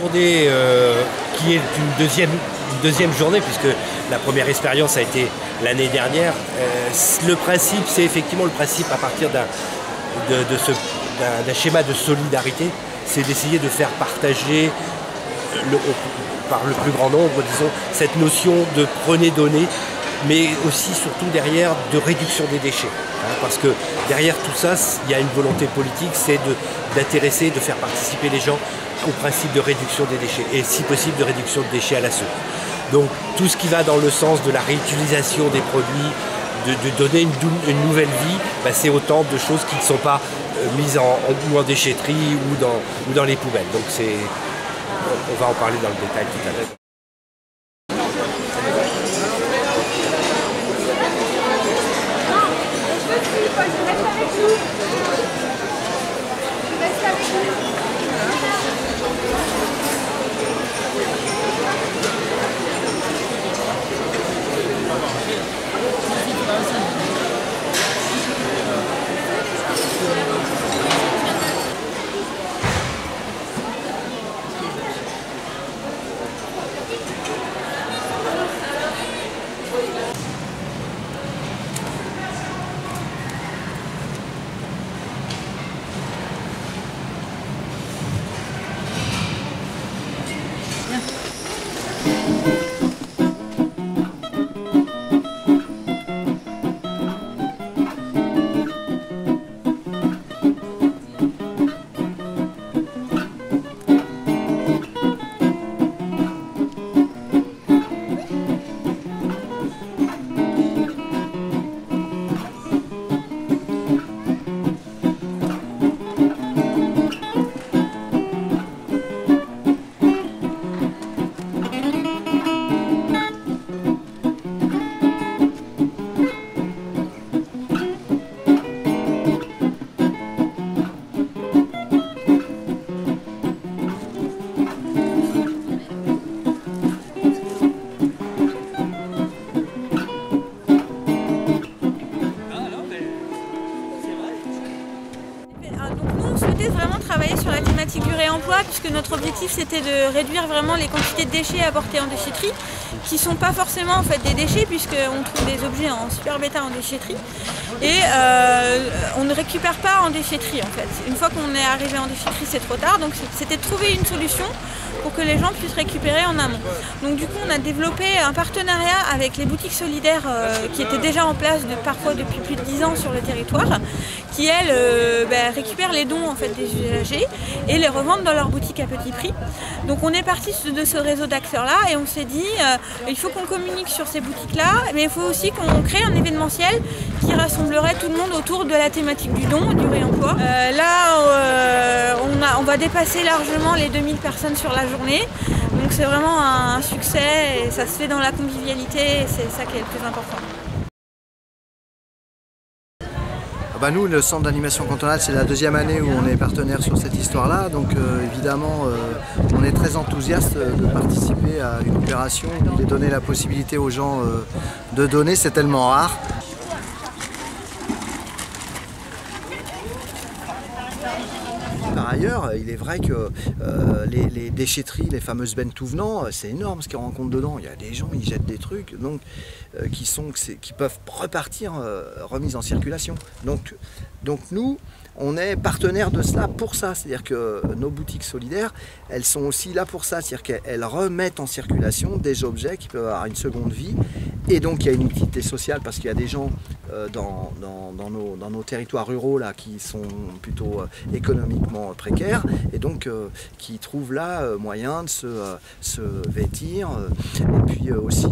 journée qui est une deuxième journée, puisque la première expérience a été l'année dernière. Le principe, c'est effectivement le principe à partir d'un schéma de solidarité, c'est d'essayer de faire partager par le plus grand nombre, disons, cette notion de prenez-donnez, mais aussi surtout derrière de réduction des déchets. Parce que derrière tout ça, il y a une volonté politique, c'est d'intéresser, de faire participer les gens au principe de réduction des déchets, et si possible de réduction de déchets à la source. Donc tout ce qui va dans le sens de la réutilisation des produits, de donner une nouvelle vie, c'est autant de choses qui ne sont pas mises en déchetterie ou dans les poubelles. Donc on va en parler dans le détail tout à l'heure. Vraiment travailler sur la thématique du réemploi, puisque notre objectif c'était de réduire vraiment les quantités de déchets apportés en déchetterie, qui ne sont pas forcément en fait des déchets, puisqu'on trouve des objets en super bêta en déchetterie, et on ne récupère pas en déchetterie en fait. Une fois qu'on est arrivé en déchetterie, c'est trop tard, donc c'était de trouver une solution pour que les gens puissent récupérer en amont. Donc du coup on a développé un partenariat avec les boutiques solidaires qui étaient déjà en place parfois depuis plus de 10 ans sur le territoire, qui elles récupèrent les dons en fait des usagers et les revendent dans leur boutique à petit prix. Donc on est parti de ce réseau d'acteurs là et on s'est dit il faut qu'on communique sur ces boutiques là, mais il faut aussi qu'on crée un événementiel qui rassemblerait tout le monde autour de la thématique du don et du réemploi. On va dépasser largement les 2000 personnes sur la journée, donc c'est vraiment un succès et ça se fait dans la convivialité et c'est ça qui est le plus important. Nous, le centre d'animation cantonale, c'est la deuxième année où on est partenaire sur cette histoire-là. Donc évidemment, on est très enthousiaste de participer à une opération, de donner la possibilité aux gens de donner, c'est tellement rare. Par ailleurs, il est vrai que les déchetteries, les fameuses bennes tout venant, c'est énorme ce qu'ils rencontrent dedans. Il y a des gens, ils jettent des trucs donc, qui peuvent repartir remis en circulation. Donc nous, on est partenaire de cela pour ça. C'est-à-dire que nos boutiques solidaires, elles sont aussi là pour ça. C'est-à-dire qu'elles remettent en circulation des objets qui peuvent avoir une seconde vie. Et donc il y a une utilité sociale parce qu'il y a des gens dans nos territoires ruraux là, qui sont plutôt économiquement précaires et donc qui trouvent là moyen de se vêtir et puis aussi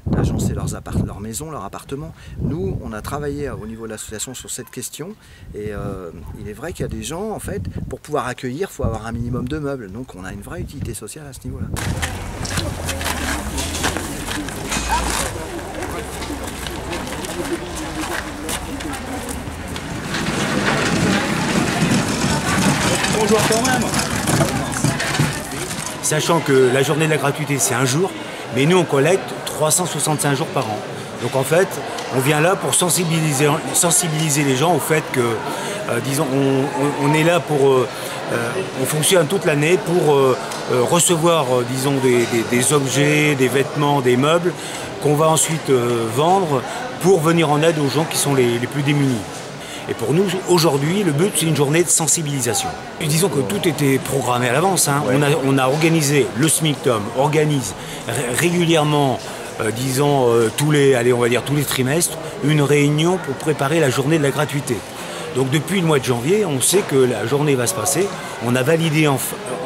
d'agencer leur maison, leur appartement. Nous, on a travaillé au niveau de l'association sur cette question et il est vrai qu'il y a des gens, en fait, pour pouvoir accueillir, il faut avoir un minimum de meubles. Donc on a une vraie utilité sociale à ce niveau-là. Bonjour quand même. Sachant que la journée de la gratuité c'est un jour, mais nous on collecte 365 jours par an. Donc en fait, on vient là pour sensibiliser les gens au fait que, disons, on est là pour on fonctionne toute l'année pour recevoir, disons, des objets, des vêtements, des meubles qu'on va ensuite vendre pour venir en aide aux gens qui sont les plus démunis. Et pour nous, aujourd'hui, le but, c'est une journée de sensibilisation. Et disons que tout était programmé à l'avance. Hein. Ouais. On a organisé, le SMICTOM organise régulièrement, disons, tous les trimestres, une réunion pour préparer la journée de la gratuité. Donc depuis le mois de janvier, on sait que la journée va se passer. On a validé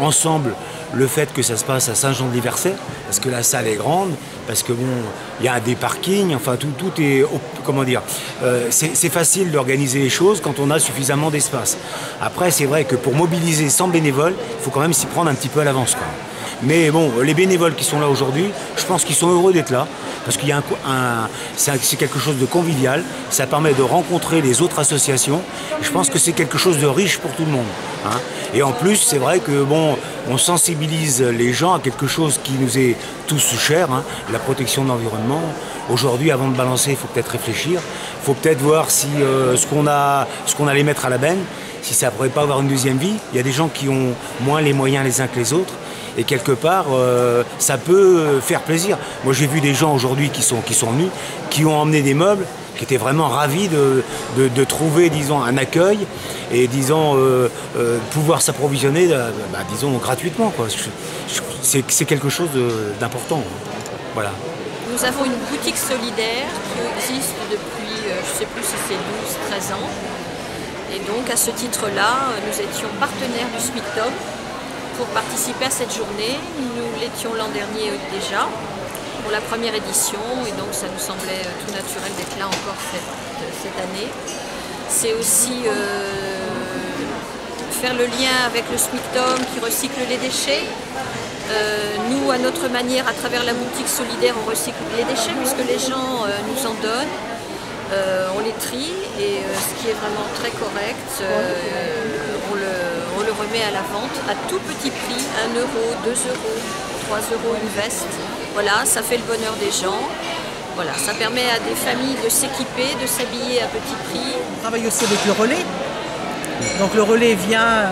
ensemble le fait que ça se passe à Saint-Jean-de-Liversay, parce que la salle est grande, parce que bon, il y a des parkings, enfin tout est, comment dire, c'est facile d'organiser les choses quand on a suffisamment d'espace. Après, c'est vrai que pour mobiliser 100 bénévoles, il faut quand même s'y prendre un petit peu à l'avance, quoi. Mais bon, les bénévoles qui sont là aujourd'hui, je pense qu'ils sont heureux d'être là, parce qu'il y a c'est quelque chose de convivial, ça permet de rencontrer les autres associations, et je pense que c'est quelque chose de riche pour tout le monde. Hein. Et en plus, c'est vrai que bon, on sensibilise les gens à quelque chose qui nous est tous cher, hein, la protection de l'environnement. Aujourd'hui, avant de balancer, il faut peut-être réfléchir, il faut peut-être voir si ce qu'on allait mettre à la benne, si ça ne pourrait pas avoir une deuxième vie. Il y a des gens qui ont moins les moyens les uns que les autres. Et quelque part, ça peut faire plaisir. Moi, j'ai vu des gens aujourd'hui qui sont venus, qui ont emmené des meubles, qui étaient vraiment ravis de trouver, disons, un accueil et, disons, pouvoir s'approvisionner, disons, gratuitement, quoi. C'est quelque chose d'important. Voilà. Nous avons une boutique solidaire qui existe depuis, je ne sais plus si c'est 12-13 ans. Et donc, à ce titre-là, nous étions partenaires du SMICTOM pour participer à cette journée. Nous l'étions l'an dernier déjà, pour la première édition, et donc ça nous semblait tout naturel d'être là encore cette année. C'est aussi faire le lien avec le SMICTOM qui recycle les déchets. Nous, à notre manière, à travers la boutique solidaire, on recycle les déchets puisque les gens nous en donnent. On les trie et ce qui est vraiment très correct, on le remet à la vente à tout petit prix, 1 €, 2 €, 3 € une veste. Voilà, ça fait le bonheur des gens. Voilà, ça permet à des familles de s'équiper, de s'habiller à petit prix. On travaille aussi avec le relais. Donc le relais vient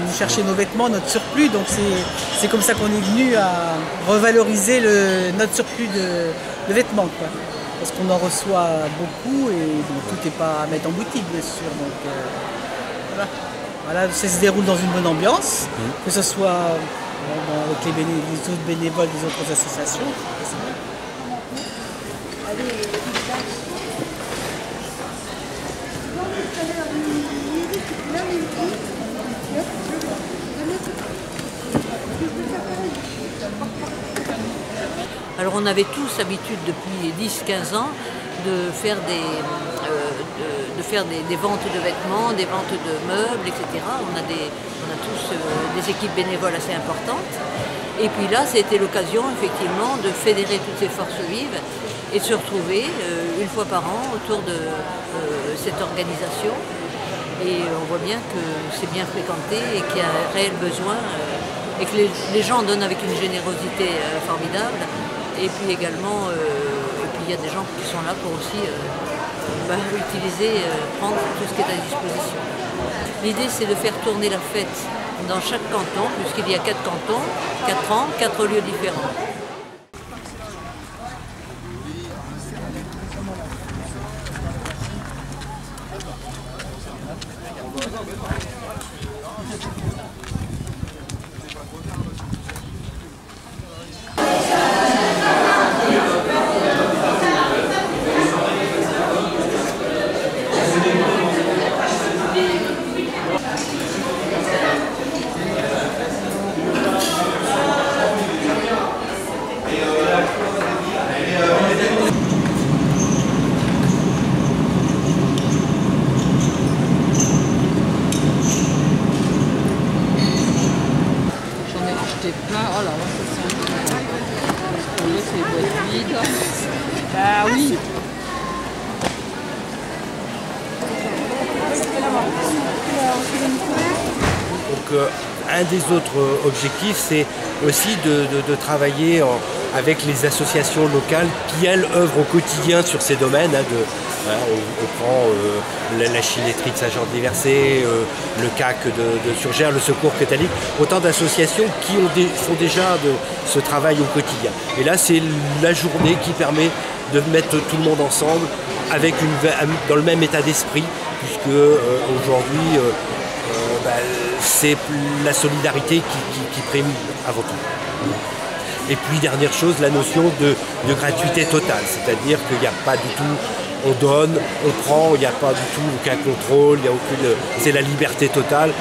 nous chercher nos vêtements, notre surplus. Donc c'est comme ça qu'on est venu à revaloriser notre surplus de vêtements, quoi. Parce qu'on en reçoit beaucoup et donc, tout n'est pas à mettre en boutique, bien sûr. Donc, voilà, ça se déroule dans une bonne ambiance, que ce soit avec les autres bénévoles des autres associations. Alors on avait tous l'habitude depuis 10-15 ans de faire des ventes de vêtements, des ventes de meubles, etc. On a tous des équipes bénévoles assez importantes. Et puis là, c'était l'occasion effectivement de fédérer toutes ces forces vives et de se retrouver une fois par an autour de cette organisation. Et on voit bien que c'est bien fréquenté et qu'il y a un réel besoin et que les gens donnent avec une générosité formidable. Et puis également, il y a des gens qui sont là pour aussi utiliser, prendre tout ce qui est à disposition. L'idée, c'est de faire tourner la fête dans chaque canton, puisqu'il y a 4 cantons, 4 ans, 4 lieux différents. Bah oui. Donc un des autres objectifs, c'est aussi de travailler avec les associations locales qui, elles, œuvrent au quotidien sur ces domaines, hein, Hein, on prend la Chinétrie de Saint-Jean-de-Liversay, le CAC de Surgères, le Secours catholique, autant d'associations qui font déjà ce travail au quotidien. Et là, c'est la journée qui permet de mettre tout le monde ensemble avec dans le même état d'esprit, puisque aujourd'hui, c'est la solidarité qui prime avant tout. Et puis, dernière chose, la notion de gratuité totale, c'est-à-dire qu'il n'y a pas du tout, on donne, on prend, il n'y a pas du tout aucun contrôle, il y a aucune, c'est la liberté totale.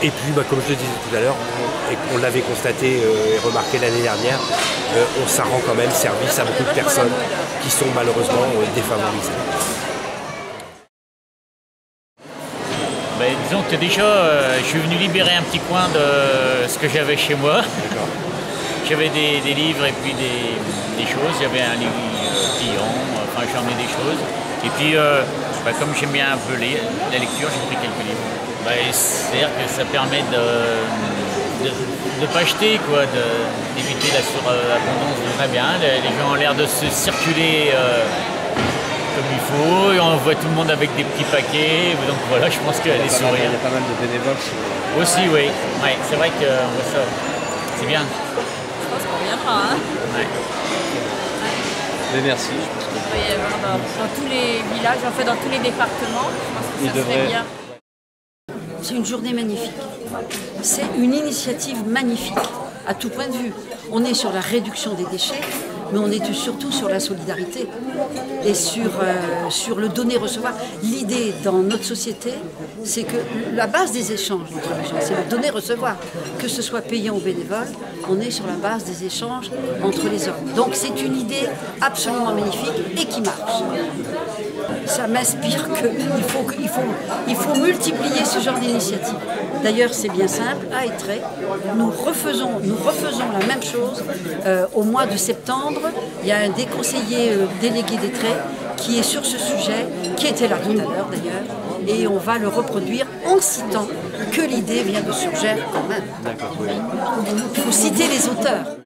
Et puis, comme je le disais tout à l'heure, et on l'avait constaté et remarqué l'année dernière, ça rend quand même service à beaucoup de personnes qui sont malheureusement défavorisées. Disons que déjà, je suis venu libérer un petit coin de ce que j'avais chez moi. J'avais des livres et puis des choses. J'avais un livre client, enfin j'ai emmené des choses. Et puis, comme j'aime bien un peu la lecture, j'ai pris quelques livres. C'est-à-dire que ça permet de ne pas acheter, d'éviter la surabondance de très bien. Les gens ont l'air de se circuler comme il faut, et on voit tout le monde avec des petits paquets, donc voilà, je pense qu'il y a des sourires. Il y a pas mal de bénévoles. Aussi, oui. Ouais, c'est vrai qu'on voit ça. C'est bien. Je pense qu'on reviendra. Hein. Ouais. Mais merci. Je pense Il devrait y avoir dans tous les villages, en fait dans tous les départements. Je pense que ça serait bien. C'est une journée magnifique. C'est une initiative magnifique, à tout point de vue. On est sur la réduction des déchets, mais on est surtout sur la solidarité et sur le donner-recevoir. L'idée dans notre société, c'est que la base des échanges entre les gens, c'est le donner-recevoir. Que ce soit payant ou bénévole, on est sur la base des échanges entre les hommes. Donc c'est une idée absolument magnifique et qui marche. Ça m'inspire qu'il faut multiplier ce genre d'initiative. D'ailleurs, c'est bien simple, à Étré, nous refaisons la même chose au mois de septembre. Il y a un des conseillers délégués d'Étré qui est sur ce sujet, qui était là tout à l'heure d'ailleurs, et on va le reproduire en citant que l'idée vient de Surgères quand même. Il faut citer les auteurs.